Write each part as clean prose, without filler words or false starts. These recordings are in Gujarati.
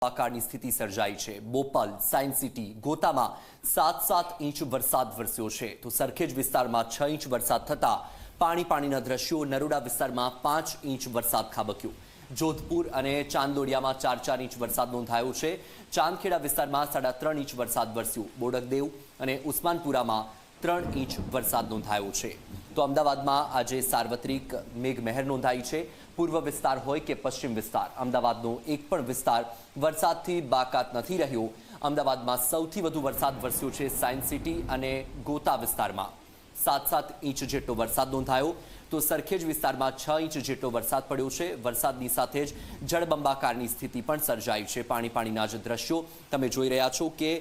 આકારની સ્થિતિ સર્જાઈ છે। બોપલ, સાયન્સ સિટી, ગોતામાં 7 ઇંચ વરસાદ વરસ્યો છે તો સરખેજ વિસ્તારમાં 6 ઇંચ વરસાદ થતા પાણીના દ્રશ્યો। નરોડા વિસ્તારમાં 5 ઇંચ વરસાદ ખાબક્યો। જોધપુર અને ચાંદોડિયામાં 4 ઇંચ વરસાદ નોંધાયો છે। ચાંદખેડા વિસ્તારમાં 3.5 ઇંચ વરસાદ વરસ્યો। બોડકદેવ અને ઉસ્માનપુરામાં 3 ઇંચ વરસાદ નોંધાયો છે। તો અમદાવાદમાં આજે સાર્વત્રિક મેઘમહેર નોંધાઈ છે। પૂર્વ વિસ્તાર હોય કે પશ્ચિમ વિસ્તાર, અમદાવાદનો એક પણ વિસ્તાર વરસાદથી બાકાત નથી રહ્યો। અમદાવાદમાં સૌથી વધુ વરસાદ વરસ્યો છે સાયન્સ સિટી અને ગોતા વિસ્તારમાં 7 ઇંચ જેટલો વરસાદ નોંધાયો તો સરખેજ વિસ્તારમાં 6 ઇંચ જેટલો વરસાદ પડ્યો છે। વરસાદની સાથે જ જળબંબાકારની સ્થિતિ પણ સર્જાઈ છે। પાણીના જ દ્રશ્યો તમે જોઈ રહ્યા છો કે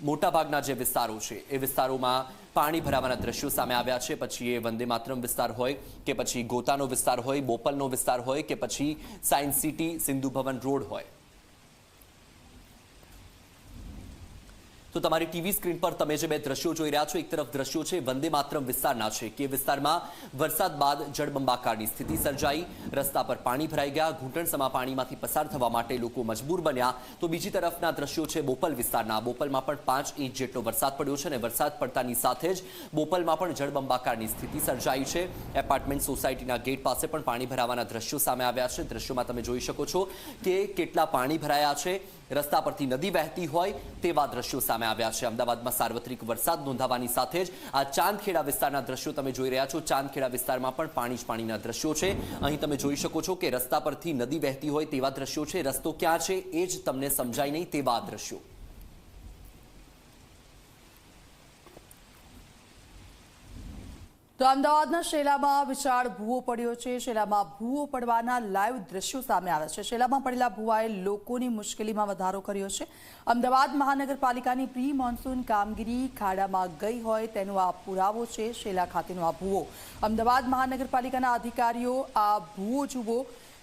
મોટાભાગના જે વિસ્તારો છે એ વિસ્તારોમાં પાણી ભરાવાના દ્રશ્યો સામે આવ્યા છે। પછી એ વંદે માતરમ વિસ્તાર હોય કે પછી ગોતાનો વિસ્તાર હોય, બોપલનો વિસ્તાર હોય કે પછી science city, Sindhu Bhavan road હોય। તો તમારી ટીવી સ્ક્રીન પર તમે જે બે દ્રશ્યો જોઈ રહ્યા છો, એક તરફ દ્રશ્યો છે વંદે માતરમ વિસ્તારના છે કે વિસ્તારમાં વરસાદ બાદ જળબંબાકારની સ્થિતિ સર્જાઈ, રસ્તા પર પાણી ભરાઈ ગયા, ઘૂંટણસમા પાણીમાંથી પસાર થવા માટે લોકો મજબૂર બન્યા। તો બીજી તરફના દ્રશ્યો છે બોપલ વિસ્તારના। બોપલમાં પણ 5 ઇંચ જેટલો વરસાદ પડ્યો છે અને વરસાદ પડતાની સાથે જ બોપલમાં પણ જળબંબાકારની સ્થિતિ સર્જાઈ છે। એપાર્ટમેન્ટ સોસાયટીના ગેટ પાસે પણ પાણી ભરાવાના દ્રશ્યો સામે આવ્યા છે। દ્રશ્યોમાં તમે જોઈ શકો છો કે કેટલા પાણી ભરાયા છે, રસ્તા પરથી નદી વહેતી હોય તેવા દ્રશ્યો સામે આવ્યા છે। અમદાવાદમાં સાર્વત્રિક વરસાદ નોંધાવાની સાથે જ આ ચાંદખેડા વિસ્તારના દ્રશ્યો તમે જોઈ રહ્યા છો। ચાંદખેડા વિસ્તારમાં પણ પાણીના દ્રશ્યો છે। અહીં તમે જોઈ શકો છો કે રસ્તા પરથી નદી વહેતી હોય તેવા દ્રશ્યો છે। રસ્તો ક્યાં છે એ જ તમને સમજાય નહીં તેવા દ્રશ્યો। તો અમદાવાદના શેલામાં વિશાળ ભૂવો પડ્યો છે। શેલામાં ભૂવો પડવાના લાઈવ દ્રશ્યો સામે આવ્યા છે। શેલામાં પડેલા ભૂવાએ લોકોની મુશ્કેલીમાં વધારો કર્યો છે। અમદાવાદ મહાનગરપાલિકાની પ્રી મોન્સૂન કામગીરી ખાડામાં ગઈ હોય તેનો આ પુરાવો છે। શેલા ખાતેનો આ ભૂવો, અમદાવાદ મહાનગરપાલિકાના અધિકારીઓ આ ભૂવો જુઓ,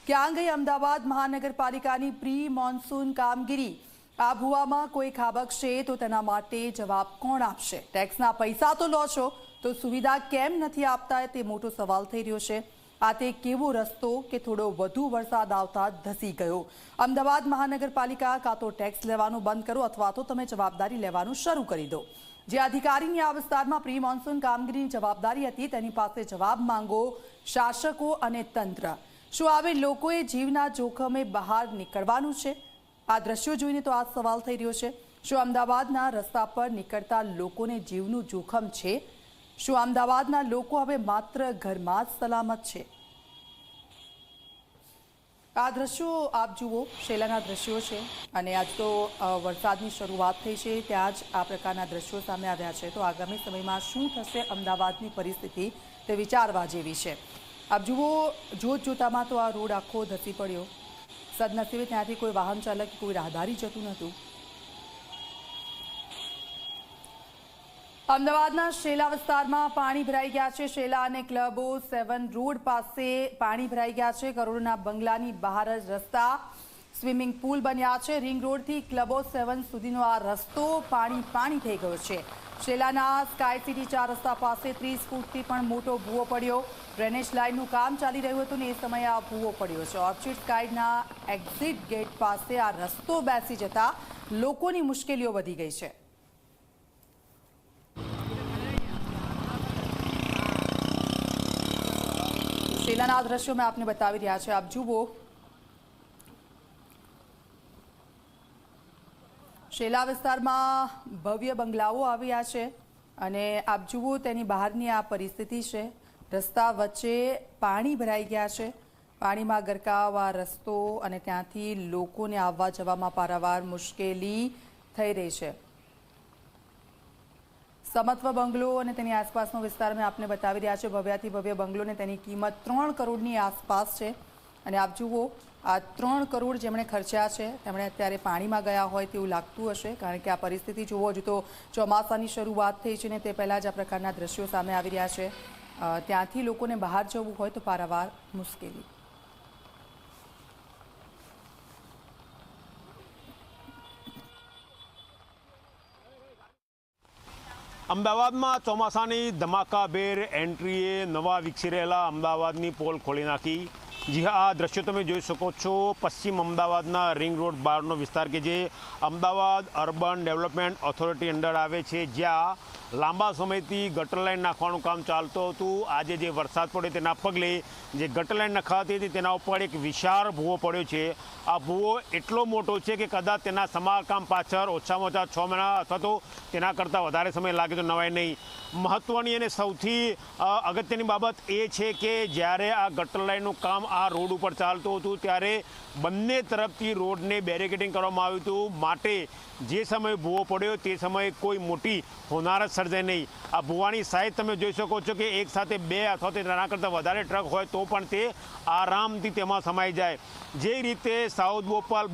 ક્યાં ગઈ અમદાવાદ મહાનગરપાલિકાની પ્રી મોન્સૂન કામગીરી? આ ભૂવામાં કોઈ ખાબકશે તો તેના માટે જવાબ કોણ આપશે? ટેક્સના પૈસા તો લો છો તો સુવિધા કેમ નથી આપતા તે મોટો સવાલ થઈ રહ્યો છે। આ તે કેવો રસ્તો કે થોડો વધુ વરસાદ આવતા ધસી ગયો? અમદાવાદ મહાનગરપાલિકા કાં તો ટેક્સ લેવાનું બંધ કરો અથવા તો તમે જવાબદારી લેવાનું શરૂ કરી દો। જે અધિકારીની આ વિસ્તારમાં પ્રી મોન્સૂન કામગીરીની જવાબદારી હતી તેની પાસે જવાબ માંગો શાસકો અને તંત્ર। શું આવે લોકોએ જીવના જોખમે બહાર નીકળવાનું છે? આ દ્રશ્યો જોઈને તો આ સવાલ થઈ રહ્યો છે। શું અમદાવાદના રસ્તા પર નીકળતા લોકોને જીવનું જોખમ છે? શું અમદાવાદના લોકો હવે માત્ર ઘરમાં જ સલામત છે? આ દ્રશ્યો આપ જુઓ, શેલાના દ્રશ્યો છે અને આજ તો વરસાદની શરૂઆત થઈ છે ત્યાં જ આ પ્રકારના દ્રશ્યો સામે આવ્યા છે। તો આગામી સમયમાં શું થશે અમદાવાદની પરિસ્થિતિ તે વિચારવા જેવી છે। આપ જુઓ, જોતામાં તો આ રોડ આખો ધસી પડ્યો। સદનસીબે ત્યાંથી કોઈ વાહન ચાલક, કોઈ રાહદારી જતું નહોતું। અમદાવાદના શેલા વિસ્તારમાં પાણી ભરાઈ ગયા છે। શેલા અને ક્લબો 7 રોડ પાસે પાણી ભરાઈ ગયા છે। કરોડોના બંગલાની બહાર જ રસ્તા સ્વિમિંગ પુલ બન્યા છે। રિંગ રોડથી ક્લબો 7 સુધીનો આ રસ્તો પાણી થઈ ગયો છે। શેલાના સ્કાય સિટી 4 રસ્તા પાસે 30 ફૂટથી પણ મોટો ભૂવો પડ્યો। ડ્રેનેજ લાઇનનું કામ ચાલી રહ્યું હતું ને એ સમયે આ ભૂવો પડ્યો છે। ઓર્ચિડ સ્કાયના એક્ઝિટ ગેટ પાસે આ રસ્તો બેસી જતા લોકોની મુશ્કેલીઓ વધી ગઈ છે। શેલાના દ્રશ્યો મેં આપને બતાવી રહ્યા છે। આપ જુઓ, શેલા વિસ્તારમાં ભવ્ય બંગલાઓ આવ્યા છે અને આપ જુઓ તેની બહારની આ પરિસ્થિતિ છે। રસ્તા વચ્ચે પાણી ભરાઈ ગયા છે। પાણીમાં ગરકાવ આ રસ્તો અને ત્યાંથી લોકોને આવવા જવામાં પારાવાર મુશ્કેલી થઈ રહી છે। સમત્વ બંગલો અને તેની આસપાસનો વિસ્તાર મેં આપને બતાવી રહ્યા છે। ભવ્યાથી ભવ્ય બંગલો ને તેની કિંમત 3 કરોડની આસપાસ છે અને આપ જુઓ આ 3 કરોડ જેમણે ખર્ચ્યા છે તેમણે અત્યારે પાણીમાં ગયા હોય તેવું લાગતું હશે, કારણ કે આ પરિસ્થિતિ જુઓ, હજુ તો ચોમાસાની શરૂઆત થઈ છે ને તે પહેલાં જ આ પ્રકારના દ્રશ્યો સામે આવી રહ્યા છે। ત્યાંથી લોકોને બહાર જવું હોય તો પારાવાર મુશ્કેલી। અમદાવાદમાં ચોમાસાની ધમાકાભેર એન્ટ્રીએ નવા વિકસી રહેલા અમદાવાદની પોલ ખોલી નાખી। જી હા, આ દ્રશ્યો તમે જોઈ શકો છો પશ્ચિમ અમદાવાદના રિંગ રોડ બહારનો વિસ્તાર કે જે Ahmedabad urban development authority under આવે છે, જ્યાં લાંબા સમયથી ગટર લાઈન નાખવાનું કામ ચાલતું હતું. આજે જે વરસાદ પડ્યો તેના પગલે જે ગટર લાઈન નખાતી હતી તેના ઉપર એક વિશાળ ભૂવો પડ્યો છે. આ ભૂવો એટલો મોટો છે કે કદાચ તેના સમારકામ પાછળ ઓછામાં ઓછા 6 મહિના અથવા તો તેના કરતાં વધારે સમય લાગે તો નવાય નહીં. મહત્ત્વની અને સૌથી અગત્યની બાબત એ છે કે જ્યારે આ ગટર લાઈનનું કામ આ રોડ ઉપર ચાલતું હતું ત્યારે બંને તરફથી રોડને બેરિકેડિંગ કરવામાં આવ્યું હતું, માટે જે સમયે ભૂવો પડ્યો તે સમયે કોઈ મોટી હોનારત સર્જાય નહીં. આ ભૂવાની સાઈઝ તમે જોઈ શકો છો કે એક સાથે 2 અથવા તો તેના કરતાં વધારે ટ્રક હોય તો પણ તે આરામથી તેમાં સમાઈ જાય. જે રીતે સાઉથ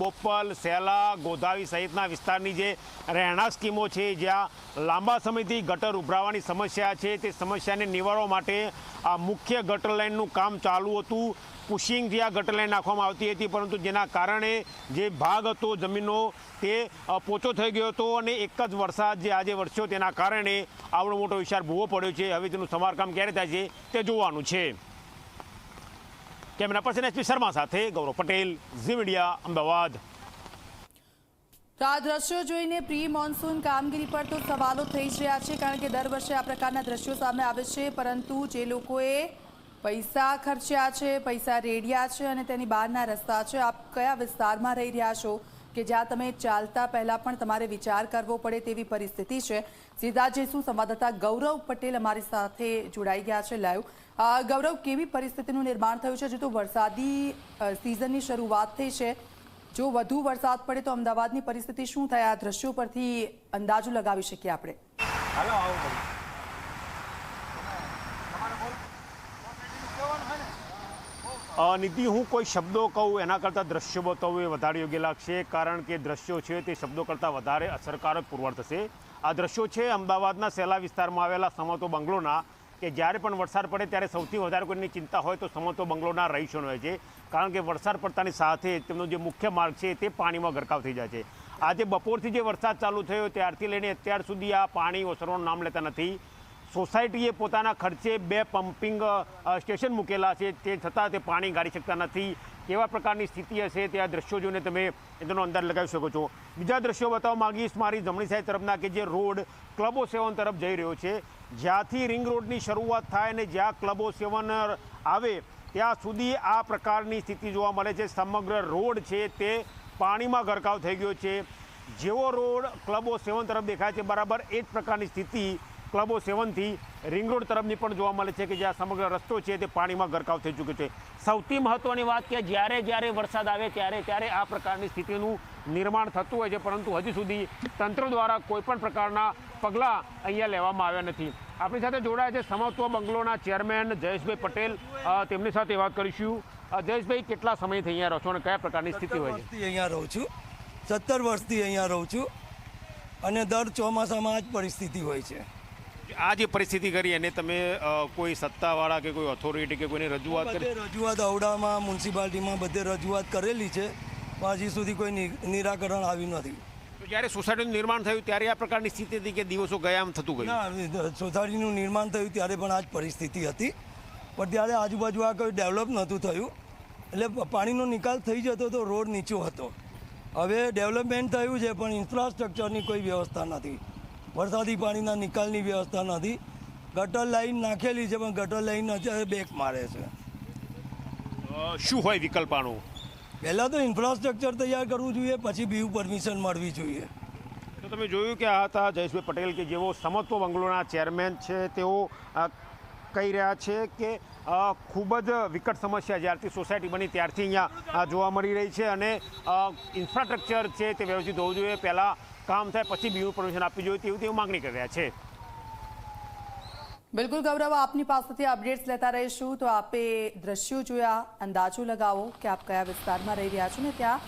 બોપલ, સેલા, ગોધાવી સહિતના વિસ્તારની જે રહેણાંક સ્કીમો છે, જ્યાં લાંબા સમયથી ગટર ઉભરાવાની સમસ્યા છે, તે સમસ્યાને નિવારવા માટે આ મુખ્ય ગટર લાઇનનું કામ ચાલુ હતું. પુશિંગથી આ ગટર લાઈન નાખવામાં આવતી હતી, પરંતુ જેના કારણે જે ભાગ હતો જમીનનો તે પોચો થઈ ગયો હતો અને એક જ વરસાદ જે આજે વરસ્યો તેના કારણે આવડો મોટો વિશાળ ભૂવો પડ્યો છે. હવે તેનું સમારકામ ક્યારે થાય છે તે જોવાનું છે. કેમેરા પર્સન એસપી શર્મા સાથે ગૌરવ પટેલ, ઝી મીડિયા, અમદાવાદ. તો આ દ્રશ્યો જોઈને પ્રી મોન્સૂન કામગીરી પર તો સવાલો થઈ જ રહ્યા છે, કારણ કે દર વર્ષે આ પ્રકારના દ્રશ્યો સામે આવે છે, પરંતુ જે લોકોએ પૈસા ખર્ચ્યા છે, પૈસા રેડ્યા છે અને તેની બહારના રસ્તા છે, આપ કયા વિસ્તારમાં રહી રહ્યા છો કે જ્યાં તમે ચાલતા પહેલાં પણ તમારે વિચાર કરવો પડે તેવી પરિસ્થિતિ છે? સીધા જઈશું, સંવાદદાતા ગૌરવ પટેલ અમારી સાથે જોડાઈ ગયા છે લાઈવ. ગૌરવ, કેવી પરિસ્થિતિનું નિર્માણ થયું છે? હજુ તો વરસાદી સિઝનની શરૂઆત થઈ છે, જો વધુ વરસાદ પડે તો અમદાવાદની પરિસ્થિતિ શું થાય? આ દ્રશ્યો પરથી અંદાજો લગાવી શકીએ આપણે? નીતિ, હું કોઈ શબ્દો કહું એના કરતાં દ્રશ્યો બતાવવું એ વધારે યોગ્ય લાગશે, કારણ કે દ્રશ્યો છે તે શબ્દો કરતાં વધારે અસરકારક પુરવાર થશે. આ દ્રશ્યો છે અમદાવાદના સેલા વિસ્તારમાં આવેલા સમતો બંગલોના, કે જ્યારે પણ વરસાદ પડે ત્યારે સૌથી વધારે કોઈની ચિંતા હોય તો સમતો બંગલોના રહીશોનો હોય છે, કારણ કે વરસાદ પડતાની સાથે તેમનો જે મુખ્ય માર્ગ છે તે પાણીમાં ગરકાવ થઈ જાય છે. આજે બપોરથી જે વરસાદ ચાલુ થયો ત્યારથી લઈને અત્યાર સુધી આ પાણી ઓસરવાનું નામ લેતા નથી. સોસાયટીએ પોતાના ખર્ચે 2 પમ્પિંગ સ્ટેશન મૂકેલા છે, તે છતાં તે પાણી ગાળી શકતા નથી. કેવા પ્રકારની સ્થિતિ હશે તે આ દ્રશ્યો જોઈને તમે તેનો અંદાજ લગાવી શકો છો. બીજા દ્રશ્યો બતાવવા માંગીશ મારી જમણી સાઈડ તરફના, કે જે રોડ ક્લબો 7 તરફ જઈ રહ્યો છે. જ્યાંથી રિંગ રોડની શરૂઆત થાય અને જ્યાં ક્લબો 7 આવે ત્યાં સુધી આ પ્રકારની સ્થિતિ જોવા મળે છે. સમગ્ર રોડ છે તે પાણીમાં ગરકાવ થઈ ગયો છે. જેવો રોડ ક્લબો 7 તરફ દેખાય છે, બરાબર એ જ પ્રકારની સ્થિતિ ક્લબો 7થી રિંગ રોડ તરફની પણ જોવા મળે છે, કે જ્યાં સમગ્ર રસ્તો છે તે પાણીમાં ગરકાવ થઈ ચૂક્યો છે. સૌથી મહત્ત્વની વાત કે જ્યારે વરસાદ આવે ત્યારે આ પ્રકારની સ્થિતિનું નિર્માણ થતું હોય છે, પરંતુ હજી સુધી તંત્ર દ્વારા કોઈપણ પ્રકારના પગલાં અહીંયા લેવામાં આવ્યા નથી. આપણી સાથે જોડાયા છે સમત્વ બંગલોના ચેરમેન જયેશભાઈ પટેલ, તેમની સાથે વાત કરીશું. જયેશભાઈ, કેટલા સમયથી અહીંયા રહો છો અને કયા પ્રકારની સ્થિતિ હોય છે? અહીંયા રહું છું, 17 વર્ષથી અહીંયા રહું છું અને દર ચોમાસામાં આ જ પરિસ્થિતિ હોય છે. આ જે પરિસ્થિતિ કરી અને તમે કોઈ સત્તાવાળા કે કોઈ ઓથોરિટી કે કોઈને રજૂઆત કરી? રજૂઆત ઔડામાં, મ્યુનિસિપાલિટીમાં બધે રજૂઆત કરેલી છે, પણ હજી સુધી કોઈ નિરાકરણ આવ્યું નથી. તો જ્યારે સોસાયટીનું નિર્માણ થયું ત્યારે આ પ્રકારની સ્થિતિ હતી કે દિવસો ગયા આમ થતું ગયું? ના, સોસાયટીનું નિર્માણ થયું ત્યારે પણ આ જ પરિસ્થિતિ હતી, પણ ત્યારે આજુબાજુ આ કોઈ ડેવલપ નહોતું થયું, એટલે પાણીનો નિકાલ થઈ જતો તો રોડ નીચો હતો. હવે ડેવલપમેન્ટ થયું છે પણ ઇન્ફ્રાસ્ટ્રક્ચરની કોઈ વ્યવસ્થા નથી, વરસાદી પાણીના નિકાલની વ્યવસ્થા નથી. ગટર લાઈન નાખેલી છે પણ ગટર લાઈન અત્યારે બેક મારે છે. શું હોય વિકલ્પ આનો? પહેલાં તો ઇન્ફ્રાસ્ટ્રક્ચર તૈયાર કરવું જોઈએ, પછી બીજું પરમિશન મળવી જોઈએ. તો તમે જોયું કે આ હતા જયેશભાઈ પટેલ, કે જેઓ સમત્વ બંગલોના ચેરમેન છે. તેઓ કહી રહ્યા છે કે ખૂબ જ વિકટ સમસ્યા જ્યારથી સોસાયટી બની ત્યારથી અહીંયા જોવા મળી રહી છે અને ઇન્ફ્રાસ્ટ્રક્ચર છે તે વ્યવસ્થિત હોવું જોઈએ, પહેલાં કામ થાય પછી બીજું પરમિશન આપવી જોઈએ તેવી તેઓ માંગણી કરી રહ્યા છે. બિલકુલ ગૌરવ, આપની પાસેથી અપડેટ્સ લેતા રહીશું. તો આપે દ્રશ્યો જોયા, અંદાજો લગાવો કે આપ કયા વિસ્તારમાં રહી રહ્યા છો ને ત્યાં